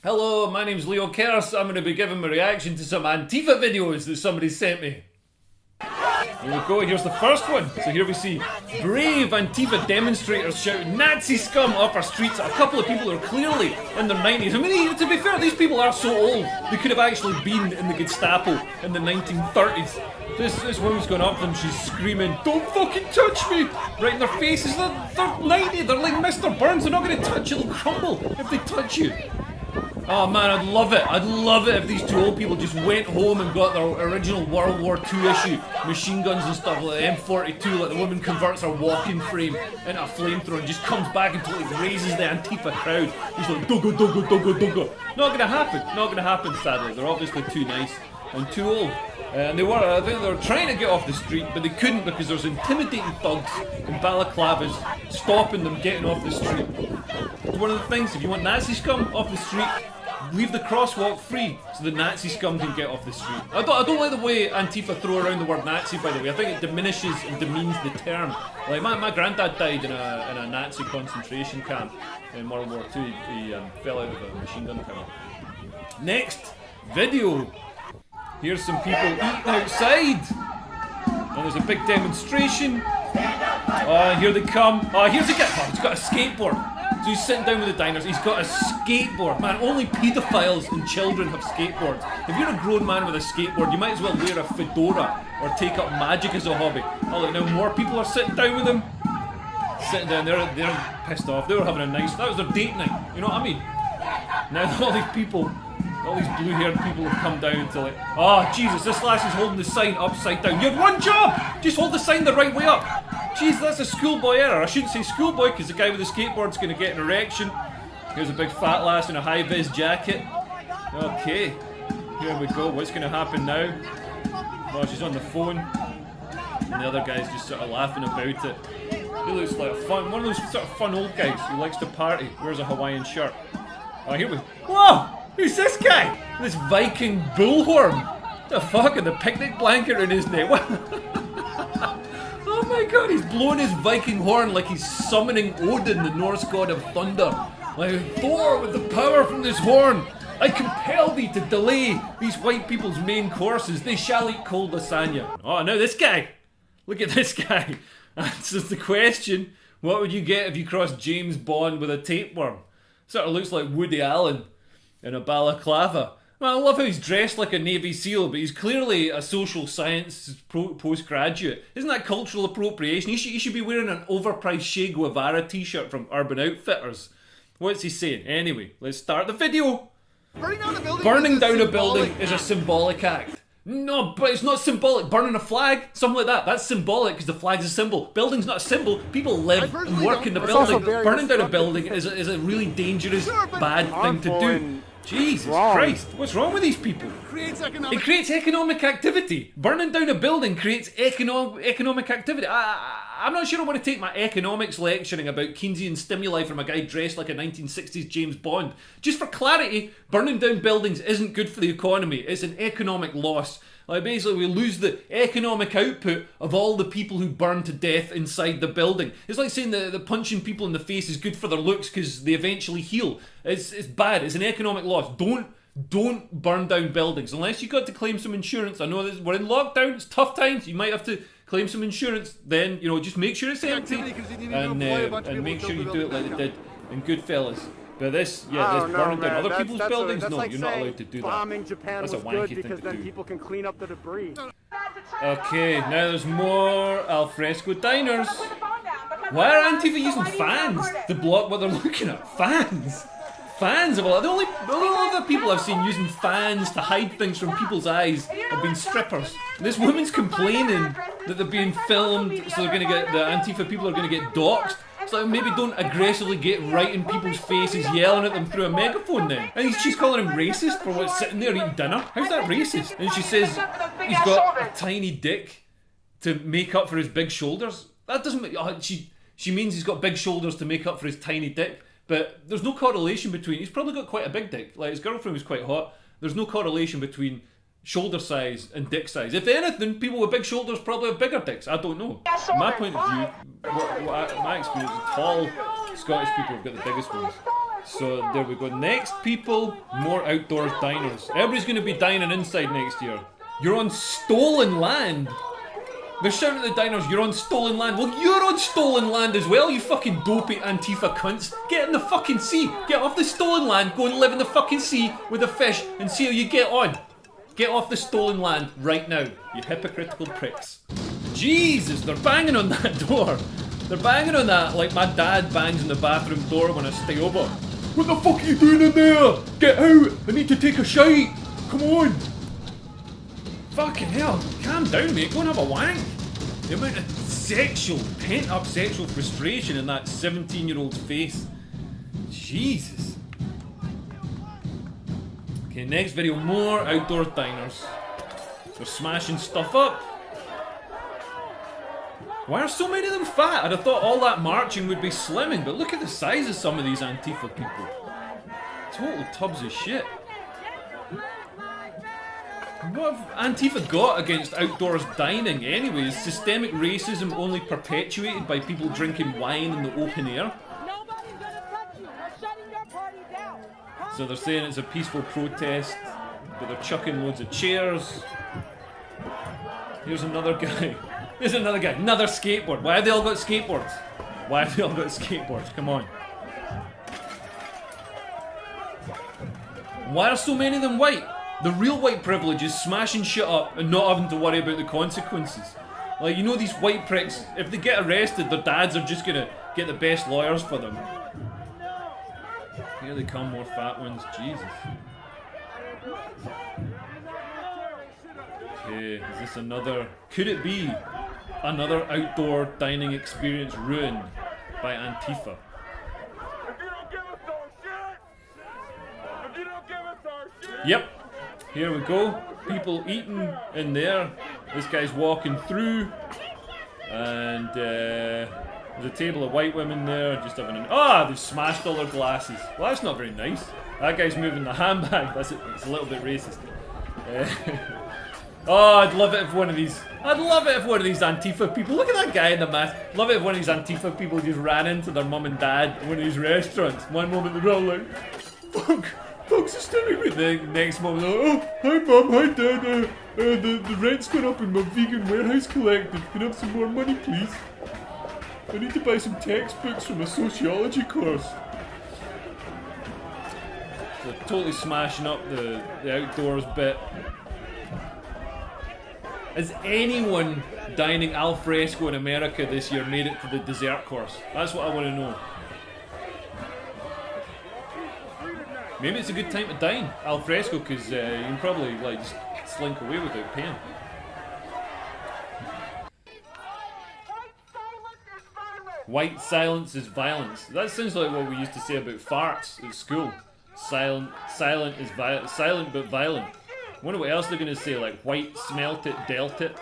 Hello, my name's Leo Kerr. I'm going to be giving my reaction to some Antifa videos that somebody sent me. Here we go, here's the first one. So here we see brave Antifa demonstrators shouting Nazi scum off our streets at a couple of people who are clearly in their 90s. I mean, to be fair, these people are so old, they could have actually been in the Gestapo in the 1930s. This woman's going up to them, she's screaming, "Don't fucking touch me!" right in their faces. They're 90, they're like Mr. Burns, they're not going to touch you, they'll crumble if they touch you. Oh man, I'd love it if these two old people just went home and got their original World War II issue machine guns and stuff, like the M42, like the woman converts her walking frame into a flamethrower and just comes back and totally raises the Antifa crowd. He's like, "Dogo, dogo, dogo, dogo." Not gonna happen, sadly. They're obviously too nice and too old. And I think they were trying to get off the street, but they couldn't because there's intimidating thugs in balaclavas stopping them getting off the street. It's one of the things, if you want Nazi scum off the street, leave the crosswalk free so the Nazi scum can get off the street. I don't like the way Antifa throw around the word Nazi, by the way. I think it diminishes and demeans the term. Like my granddad died in a Nazi concentration camp in World War II. He fell out of a machine gun tower. Next video. Here's some people eating outside. And there's a big demonstration. Here they come. Here's a guy. He's got a skateboard. So he's sitting down with the diners, he's got a skateboard. Man, only paedophiles and children have skateboards. If you're a grown man with a skateboard, you might as well wear a fedora or take up magic as a hobby. Oh look, now more people are sitting down with him. Sitting down, they're pissed off. They were having that was their date night, you know what I mean? Now all these people, all these blue-haired people have come down to like, oh Jesus, this lass is holding the sign upside down. You had one job! Just hold the sign the right way up. Jeez, that's a schoolboy error. I shouldn't say schoolboy because the guy with the skateboard's going to get an erection. Here's a big fat lass in a high-vis jacket. Okay, here we go. What's going to happen now? Oh, she's on the phone. And the other guy's just sort of laughing about it. He looks like one of those sort of fun old guys who likes to party, wears a Hawaiian shirt. Oh, here we... Whoa! Who's this guy? This Viking bullhorn. What the fuck? And the picnic blanket around his neck. What? Oh my god, he's blowing his Viking horn like he's summoning Odin, the Norse god of thunder. Like, Thor, with the power from this horn, I compel thee to delay these white people's main courses. They shall eat cold lasagna. Oh, now this guy. Look at this guy. Answers the question, what would you get if you crossed James Bond with a tapeworm? Sort of looks like Woody Allen in a balaclava. Well, I love how he's dressed like a Navy SEAL, but he's clearly a social science postgraduate. Isn't that cultural appropriation? He should be wearing an overpriced Che Guevara t-shirt from Urban Outfitters. What's he saying? Anyway, let's start the video. Burning down a building is a symbolic act. No, but it's not symbolic. Burning a flag, something like that. That's symbolic because the flag's a symbol. Building's not a symbol. People live and work in the building. Burning down a building is a really dangerous, bad thing to do. Jesus Christ, what's wrong with these people? It creates economic activity. Burning down a building creates economic activity. I'm not sure I want to take my economics lecturing about Keynesian stimuli from a guy dressed like a 1960s James Bond. Just for clarity, burning down buildings isn't good for the economy. It's an economic loss. Like basically we lose the economic output of all the people who burn to death inside the building. It's like saying that punching people in the face is good for their looks because they eventually heal. It's bad. It's an economic loss. Don't burn down buildings unless you got to claim some insurance. I know we're in lockdown. It's tough times. You might have to claim some insurance. Then just make sure it's empty and make sure you do it like they did in Goodfellas. But this burning down other people's buildings, no, you're not allowed to do that. That's a wanky thing to do. People can clean up the debris. Okay, now there's more alfresco diners. Why are Antifa using fans to block what they're looking at? Fans? Fans of all. The only other people I've seen using fans to hide things from people's eyes have been strippers. This woman's complaining that they're being filmed, so the Antifa people are going to get doxxed. So maybe don't aggressively get right in people's faces yelling at them through a megaphone then. And she's calling him racist for what's sitting there eating dinner. How's that racist? And she says he's got a tiny dick to make up for his big shoulders. That doesn't make... She means he's got big shoulders to make up for his tiny dick. But there's no correlation between... He's probably got quite a big dick. Like his girlfriend was quite hot. There's no correlation between shoulder size and dick size. If anything, people with big shoulders probably have bigger dicks. I don't know. My point of view, my experience, tall Scottish people have got the biggest ones. So there we go. Next people, more outdoors diners. Everybody's going to be dining inside next year. You're on stolen land. They're shouting at the diners, you're on stolen land. Well, you're on stolen land as well, you fucking dopey Antifa cunts. Get in the fucking sea. Get off the stolen land, go and live in the fucking sea with the fish and see how you get on. Get off the stolen land right now, you hypocritical pricks. Jesus, they're banging on that door. They're banging on that like my dad bangs on the bathroom door when I stay over. What the fuck are you doing in there? Get out, I need to take a shite. Come on. Fucking hell, calm down mate, go and have a wank. The amount of pent up sexual frustration in that 17-year-old's face. Jesus. Okay, next video, more outdoor diners. They're smashing stuff up. Why are so many of them fat? I'd have thought all that marching would be slimming, but look at the size of some of these Antifa people. Total tubs of shit. What have Antifa got against outdoors dining anyway? Is systemic racism only perpetuated by people drinking wine in the open air? So they're saying it's a peaceful protest, but they're chucking loads of chairs. Here's another guy. Here's another guy. Another skateboard. Why have they all got skateboards? Why have they all got skateboards? Come on. Why are so many of them white? The real white privilege is smashing shit up and not having to worry about the consequences. Like, you know these white pricks, if they get arrested, their dads are just gonna get the best lawyers for them. Here they come, more fat ones. Jesus. Okay, is this another... Could it be another outdoor dining experience ruined by Antifa? Yep. Here we go, people eating in there. This guy's walking through, and there's a table of white women there just having an... Ah, they've smashed all their glasses. Well, that's not very nice. That guy's moving the handbag. It's a little bit racist. Oh, I'd love it if one of these... Antifa people... Look at that guy in the mask. Love it if one of these Antifa people just ran into their mum and dad in one of these restaurants. One moment they're all like, fuck. Folks are staring with the next moment. Oh, hi mum, hi dad. The rent's gone up in my vegan warehouse collective. Can I have some more money, please? I need to buy some textbooks from a sociology course. So totally smashing up the outdoors bit. Has anyone dining alfresco in America this year made it to the dessert course? That's what I want to know. Maybe it's a good time to dine alfresco because you can probably like just slink away without paying. White silence is violence. That sounds like what we used to say about farts at school. Silent but violent. I wonder what else they're going to say, like white smelt it, dealt it.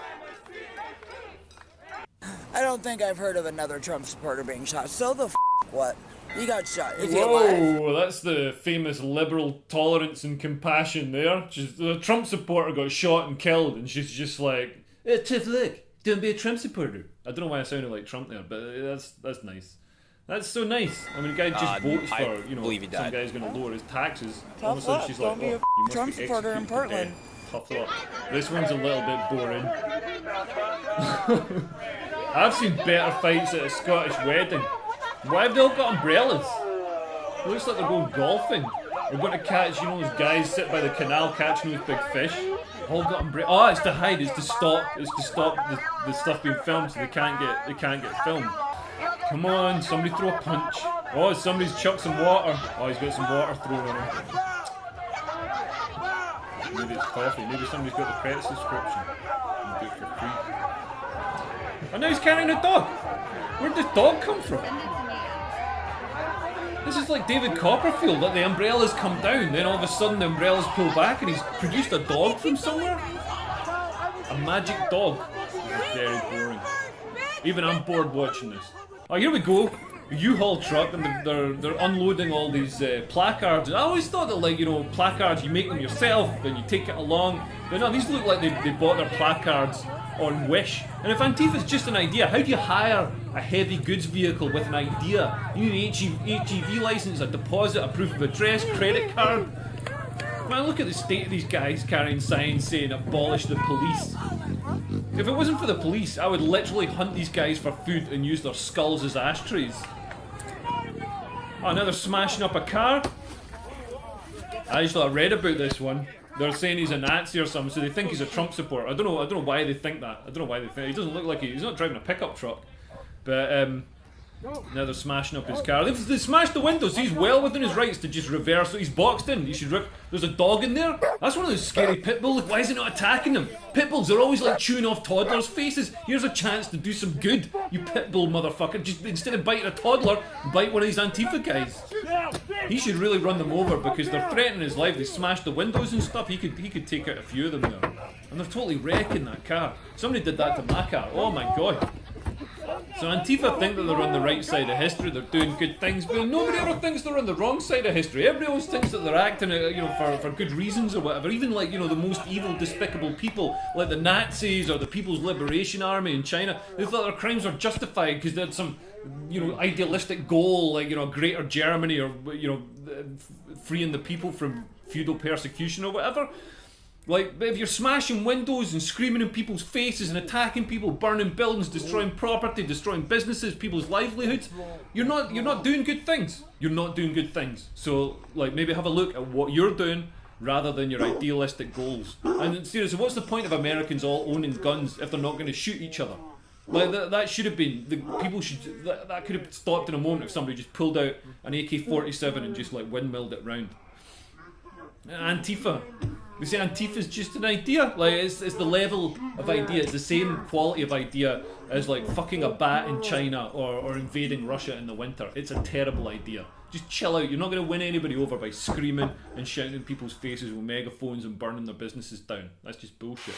I don't think I've heard of another Trump supporter being shot. So the what? He got shot. Is he alive? alive? That's the famous liberal tolerance and compassion there. The Trump supporter got shot and killed, and she's just like, tough luck, don't be a Trump supporter. I don't know why I sounded like Trump there, but that's nice. That's so nice. I mean, a guy just votes for, you know, some guy's going to lower his taxes. Tough luck, she's don't like, be a you must Trump be supporter in Portland. Tough luck. This one's a little bit boring. I've seen better fights at a Scottish wedding. Why have they all got umbrellas? It looks like they're going golfing. They're going to catch, you know, those guys sit by the canal catching those big fish. All got umbrellas. Oh, it's to hide. It's to stop the stuff being filmed, so they can't get filmed. Come on, somebody throw a punch. Oh, somebody's chucked some water. Oh, he's got some water thrown on him. Maybe it's coffee. Maybe somebody's got the credit subscription. You do it for free. And now he's carrying a dog. Where did this dog come from? This is like David Copperfield, that the umbrellas come down, then all of a sudden the umbrellas pull back and he's produced a dog from somewhere? A magic dog. This is very boring. Even I'm bored watching this. Oh, here we go. U-Haul truck, and they're unloading all these placards. And I always thought that, like, you know, placards, you make them yourself and you take it along. But no, these look like they bought their placards on Wish. And if Antifa's just an idea, how do you hire a heavy goods vehicle with an idea? You need an HGV license, a deposit, a proof of address, credit card. Man, look at the state of these guys carrying signs saying abolish the police. If it wasn't for the police, I would literally hunt these guys for food and use their skulls as ashtrays. Oh, now they're smashing up a car. I actually read about this one. They're saying he's a Nazi or something, so they think he's a Trump supporter. I don't know why they think that. I don't know why they think. He doesn't look like he's not driving a pickup truck. But now they're smashing up his car. They smashed the windows. He's well within his rights to just reverse it. He's boxed in. He should rip. There's a dog in there. That's one of those scary pit bulls. Why is he not attacking them? Pit bulls are always like chewing off toddlers' faces. Here's a chance to do some good, you pit bull motherfucker. Just instead of biting a toddler, bite one of these Antifa guys. He should really run them over because they're threatening his life. They smashed the windows and stuff. He could take out a few of them there. And they're totally wrecking that car. Somebody did that to my car. Oh my god. So Antifa think that they're on the right side of history, they're doing good things, but nobody ever thinks they're on the wrong side of history. Everybody always thinks that they're acting, you know, for good reasons or whatever. Even like, you know, the most evil, despicable people, like the Nazis or the People's Liberation Army in China, they thought their crimes were justified because they had some, you know, idealistic goal, like, you know, Greater Germany or, you know, freeing the people from feudal persecution or whatever. Like, if you're smashing windows and screaming in people's faces and attacking people, burning buildings, destroying property, destroying businesses, people's livelihoods, you're not doing good things. You're not doing good things. So, like, maybe have a look at what you're doing rather than your idealistic goals. And seriously, what's the point of Americans all owning guns if they're not going to shoot each other? Like, that should have been, that could have stopped in a moment if somebody just pulled out an AK-47 and just, like, windmilled it round. Antifa. We say Antifa's just an idea. Like, it's the level of idea. It's the same quality of idea as like fucking a bat in China or invading Russia in the winter. It's a terrible idea. Just chill out. You're not going to win anybody over by screaming and shouting in people's faces with megaphones and burning their businesses down. That's just bullshit.